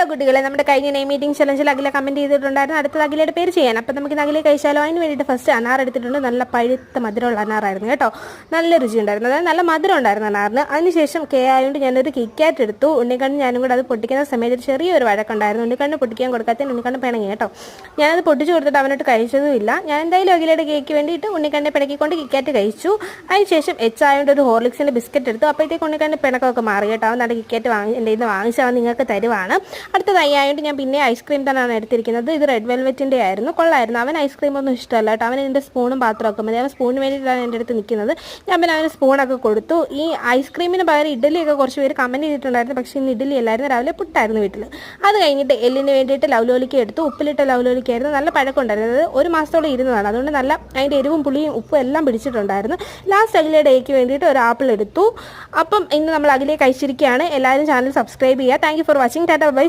Hello കുട്ടികളെ, നമ്മുടെ കഴിഞ്ഞ നെയ് മീറ്റിംഗ് ചലഞ്ചിൽ അഖില കമൻറ്റ് ചെയ്തിട്ടുണ്ടായിരുന്നു അടുത്തത് അഖിലയുടെ പേര് ചെയ്യാൻ. അപ്പം നമുക്ക് അഖിലെ കഴിച്ചാലോ? അതിന് വേണ്ടിയിട്ട് ഫസ്റ്റ് അനാർ എടുത്തിട്ടുണ്ട്. നല്ല പഴുത്ത മധുരമുള്ള അനാറായിരുന്നു കേട്ടോ, നല്ല രുചി ഉണ്ടായിരുന്നു, അതായത് നല്ല മധുരം ഉണ്ടായിരുന്നു അനാറിന്. അതിനുശേഷം ആയതുകൊണ്ട് ഞാനൊരു കിക്കാറ്റ് എടുത്തു. ഉണ്ണിക്കണ്ണ് ഞാനും കൂടെ അത് പൊട്ടിക്കുന്ന സമയത്ത് ചെറിയൊരു വഴക്കുണ്ടായിരുന്നു. ഉണ്ണിക്കണ്ണ് പൊട്ടിക്കാൻ കൊടുക്കാത്തതിന് ഉണ്ണിക്കണ്ണ് പിണങ്ങി കേട്ടോ. ഞാനത് പൊട്ടിച്ചു കൊടുത്തിട്ട് അവനോട്ട് കഴിച്ചതുമില്ല. ഞാൻ എന്തായാലും അഖിലയുടെ കേക്ക് വേണ്ടിയിട്ട് ഉണ്ണിക്കണ്ണിനെ പിണക്കിക്കൊണ്ട് കിക്കാറ്റ് കഴിച്ചു. അതിനുശേഷം ആയതുകൊണ്ട് ഒരു ഹോർലിക്സിൻ്റെ ബിസ്ക്കറ്റ് എടുത്തു. അപ്പോഴത്തേക്ക് ഉണ്ണിക്കണ്ണിന് പിണക്കമൊക്കെ മാറി കേട്ടോ. അവൻ നല്ല കിക്കാറ്റ് എൻ്റെ നിന്ന് വാങ്ങിച്ചാൽ നിങ്ങൾക്ക് തരുവാണ്. അടുത്തത് ആയതുകൊണ്ട് ഞാൻ പിന്നെ ഐസ്ക്രീം തന്നെയാണ് എടുത്തിരിക്കുന്നത്. ഇത് റെഡ് വെൽവെറ്റിൻ്റെ ആയിരുന്നു, കൊള്ളായിരുന്നു. അവൻ ഐസ്ക്രീം ഒന്നും ഇഷ്ടമല്ല കേട്ടോ. അവൻ എൻ്റെ സ്പൂണും പാത്രമൊക്കെ മതി. അവൻ സ്പൂണിന് വേണ്ടിയിട്ടാണ് എൻ്റെ അടുത്ത് നിൽക്കുന്നത്. ഞാൻ പിന്നെ അവന് സ്പൂണൊക്കെ കൊടുത്തു. ഈ ഐസ്ക്രീമിന് പകരം ഇഡ്ഡലിയൊക്കെ കുറച്ച് പേര് കമൻറ്റ് ചെയ്തിട്ടുണ്ടായിരുന്നു. പക്ഷേ ഇന്ന് ഇഡ്ഡലി അല്ലായിരുന്നു, രാവിലെ പുട്ടായിരുന്നു വീട്ടിൽ. അത് കഴിഞ്ഞിട്ട് എല്ലിന് വേണ്ടിയിട്ട് ലവ്ലോലിക്ക എടുത്തു. ഉപ്പിലിട്ട ലവ്ലോലിക്കായിരുന്നു, നല്ല പഴക്കമുണ്ടായിരുന്നത്. 1 മാസത്തോളം ഇരുന്നതാണ്, അതുകൊണ്ട് നല്ല അതിൻ്റെ എരിവും പുളിയും ഉപ്പും എല്ലാം പിടിച്ചിട്ടുണ്ടായിരുന്നു. ലാസ്റ്റ് അഖിലയുടെ ഡേക്ക് വേണ്ടിയിട്ട് ഒരു ആപ്പിൾ എടുത്തു. അപ്പം ഇന്ന് നമ്മൾ അഖിലെ കഴിച്ചിരിക്കുകയാണ്. എല്ലാവരും ചാനൽ സബ്സ്ക്രൈബ് ചെയ്യുക. Thank you for watching. Tata by.